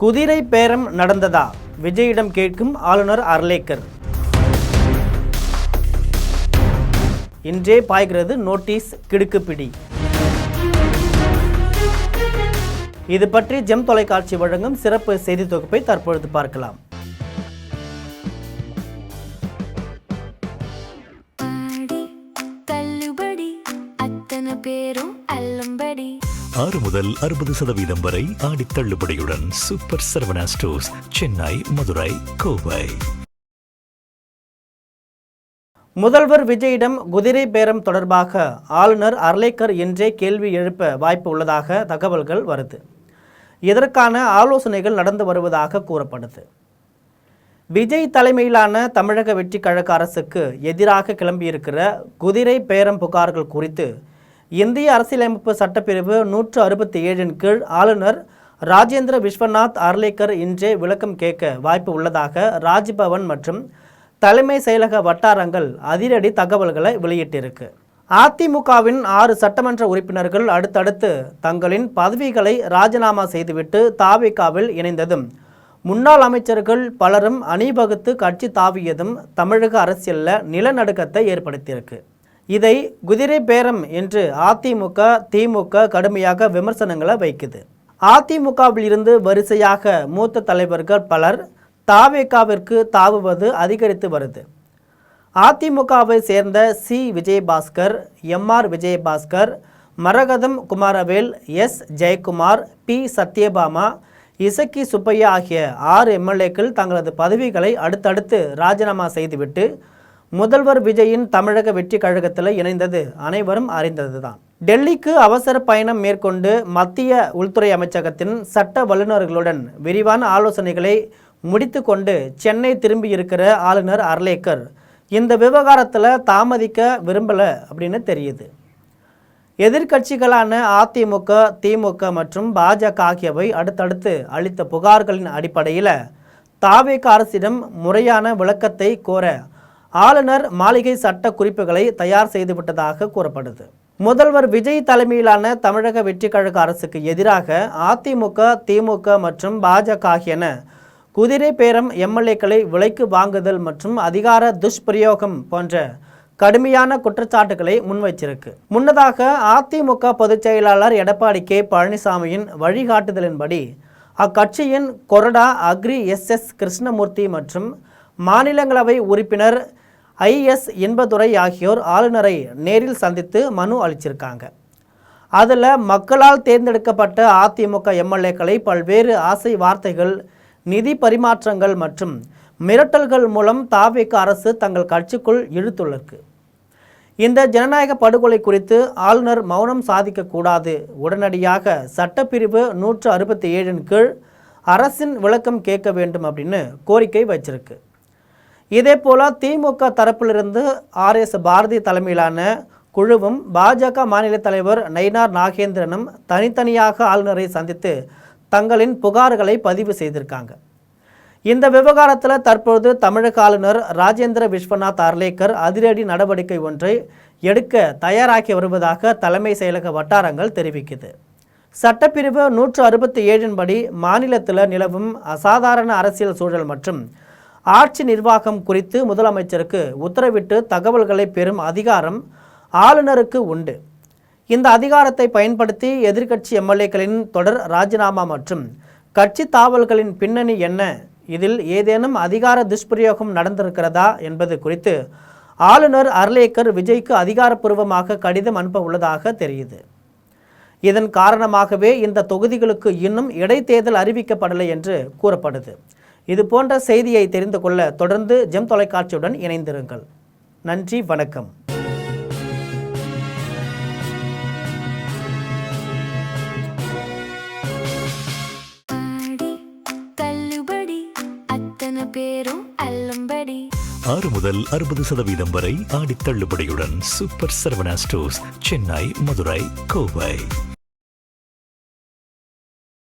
குதிரை பேரம் நடந்ததா? விஜயிடம் கேட்கும் ஆளுநர் அர்லேக்கர். இன்றே பாய்கிறது நோட்டீஸ் கிடுக்குப்பிடி. இது பற்றி ஜெம் தொலைக்காட்சி வழங்கும் சிறப்பு செய்தி தொகுப்பை தற்பொழுது பார்க்கலாம். ஆறு முதல் 60% வரை ஆடி தள்ளுபடியுடன் சூப்பர் சரவணா ஸ்டோர்ஸ், சென்னை, மதுரை, கோவை. முதல்வர் விஜயிடம் குதிரை பேரம் தொடர்பாக ஆளுநர் அர்லேக்கர் இன்றே கேள்வி எழுப்ப வாய்ப்பு உள்ளதாக தகவல்கள் வருது. இதற்கான ஆலோசனைகள் நடந்து வருவதாக கூறப்படுது. விஜய் தலைமையிலான தமிழக வெற்றி கழக அரசுக்கு எதிராக கிளம்பியிருக்கிற குதிரை பேரம் புகார்கள் குறித்து இந்திய அரசியலமைப்பு சட்டப்பிரிவு 167 கீழ் ஆளுநர் ராஜேந்திர விஸ்வநாத் அர்லேக்கர் இன்றே விளக்கம் கேட்க வாய்ப்பு உள்ளதாக ராஜ்பவன் மற்றும் தலைமை செயலக வட்டாரங்கள் அதிரடி தகவல்களை வெளியிட்டிருக்கு. அதிமுகவின் 6 சட்டமன்ற உறுப்பினர்கள் அடுத்தடுத்து தங்களின் பதவிகளை ராஜினாமா செய்துவிட்டு தாவேகாவில் இணைந்ததும், முன்னாள் அமைச்சர்கள் பலரும் அணிவகுத்து கட்சி தாவியதும் தமிழக அரசியலில் நிலநடுக்கத்தை ஏற்படுத்தியிருக்கு. இதை குதிரை பேரம் என்று அதிமுக, திமுக கடுமையாக விமர்சனங்களை வைக்குது. அதிமுகவில் இருந்து வரிசையாக மூத்த தலைவர்கள் பலர் தாவேகாவிற்கு தாவுவது அதிகரித்து வருது. அதிமுகவை சேர்ந்த சி. விஜயபாஸ்கர், எம்.ஆர். விஜயபாஸ்கர், மரகதம் குமாரவேல், எஸ். ஜெயக்குமார், பி. சத்யபாமா, இசக்கி சுப்பையா ஆகிய 6 எம்எல்ஏக்கள் தங்களது பதவிகளை அடுத்தடுத்து ராஜினாமா செய்துவிட்டு முதல்வர் விஜயின் தமிழக வெற்றி கழகத்தில் இணைந்தது அனைவரும் அறிந்ததுதான். டெல்லிக்கு அவசர பயணம் மேற்கொண்டு மத்திய உள்துறை அமைச்சகத்தின் சட்ட வல்லுநர்களுடன் விரிவான ஆலோசனைகளை முடித்து கொண்டு சென்னை திரும்பி இருக்கிற ஆளுநர் அர்லேக்கர் இந்த விவகாரத்தில் தாமதிக்க விரும்பலை அப்படின்னு தெரியுது. எதிர்க்கட்சிகளான அதிமுக, திமுக மற்றும் பாஜக ஆகியவை அடுத்தடுத்து அளித்த புகார்களின் அடிப்படையில் தாவேக அரசிடம் முறையான விளக்கத்தை கோர ஆளுநர் மாளிகை சட்ட குறிப்புகளை தயார் செய்துவிட்டதாக கூறப்படுது. முதல்வர் விஜய் தலைமையிலான தமிழக வெற்றி கழக அரசுக்கு எதிராக அதிமுக, திமுக மற்றும் பாஜக ஆகியன குதிரை பேரம், எம்எல்ஏக்களை விலைக்கு வாங்குதல் மற்றும் அதிகார துஷ்பிரயோகம் போன்ற கடுமையான குற்றச்சாட்டுகளை முன்வைச்சிருக்கு. முன்னதாக அதிமுக பொதுச் செயலாளர் எடப்பாடி கே. பழனிசாமியின் வழிகாட்டுதலின்படி அக்கட்சியின் கொறடா அக்ரி எஸ். கிருஷ்ணமூர்த்தி மற்றும் மாநிலங்களவை உறுப்பினர் ஐ.எஸ். இன்பதுரை ஆகியோர் ஆளுநரை நேரில் சந்தித்து மனு அளிச்சிருக்காங்க. அதில் மக்களால் தேர்ந்தெடுக்கப்பட்ட அதிமுக எம்எல்ஏக்களை பல்வேறு ஆசை வார்த்தைகள், நிதி பரிமாற்றங்கள் மற்றும் மிரட்டல்கள் மூலம் தாவேக அரசு தங்கள் கட்சிக்குள் இழுத்துள்ளது. இந்த ஜனநாயக படுகொலை குறித்து ஆளுநர் மௌனம் சாதிக்கக்கூடாது, உடனடியாக சட்டப்பிரிவு 167 கீழ் அரசின் விளக்கம் கேட்க வேண்டும் அப்படின்னு கோரிக்கை வச்சிருக்கு. இதே போல திமுக தரப்பிலிருந்து ஆர்.எஸ். பாரதி தலைமையிலான குழுவும் பாஜக மாநில தலைவர் நயினார் நாகேந்திரனும் தனித்தனியாக ஆளுநரை சந்தித்து தங்களின் புகார்களை பதிவு செய்திருக்காங்க. இந்த விவகாரத்தில் தற்போது தமிழக ஆளுநர் ராஜேந்திர விஸ்வநாத் அர்லேக்கர் அதிரடி நடவடிக்கை ஒன்றை எடுக்க தயாராகி வருவதாக தலைமை செயலக வட்டாரங்கள் தெரிவிக்குது. சட்டப்பிரிவு 167 படி மாநிலத்தில் நிலவும் அசாதாரண அரசியல் சூழல் மற்றும் ஆட்சி நிர்வாகம் குறித்து முதலமைச்சருக்கு உத்தரவிட்டு தகவல்களை பெறும் அதிகாரம் ஆளுநருக்கு உண்டு. இந்த அதிகாரத்தை பயன்படுத்தி எதிர்க்கட்சி எம்எல்ஏக்களின் தொடர் ராஜினாமா மற்றும் கட்சி தாவல்களின் பின்னணி என்ன, இதில் ஏதேனும் அதிகார துஷ்பிரயோகம் நடந்திருக்கிறதா என்பது குறித்து ஆளுநர் அர்லேக்கர் விஜய்க்கு அதிகாரப்பூர்வமாக கடிதம் அனுப்ப உள்ளதாக தெரியுது. இதன் காரணமாகவே இந்த தொகுதிகளுக்கு இன்னும் இடைத்தேர்தல் அறிவிக்கப்படலை என்று கூறப்படுது. இது போன்ற செய்தியை தெரிந்து கொள்ள தொடர்ந்து ஜெம் தொலைக்காட்சியுடன் இணைந்திருங்கள். நன்றி, வணக்கம். ஆறு முதல் 60% வரை ஆடி தள்ளுபடியுடன் சூப்பர் சரவணா ஸ்டோர்ஸ், சென்னை, மதுரை, கோவை.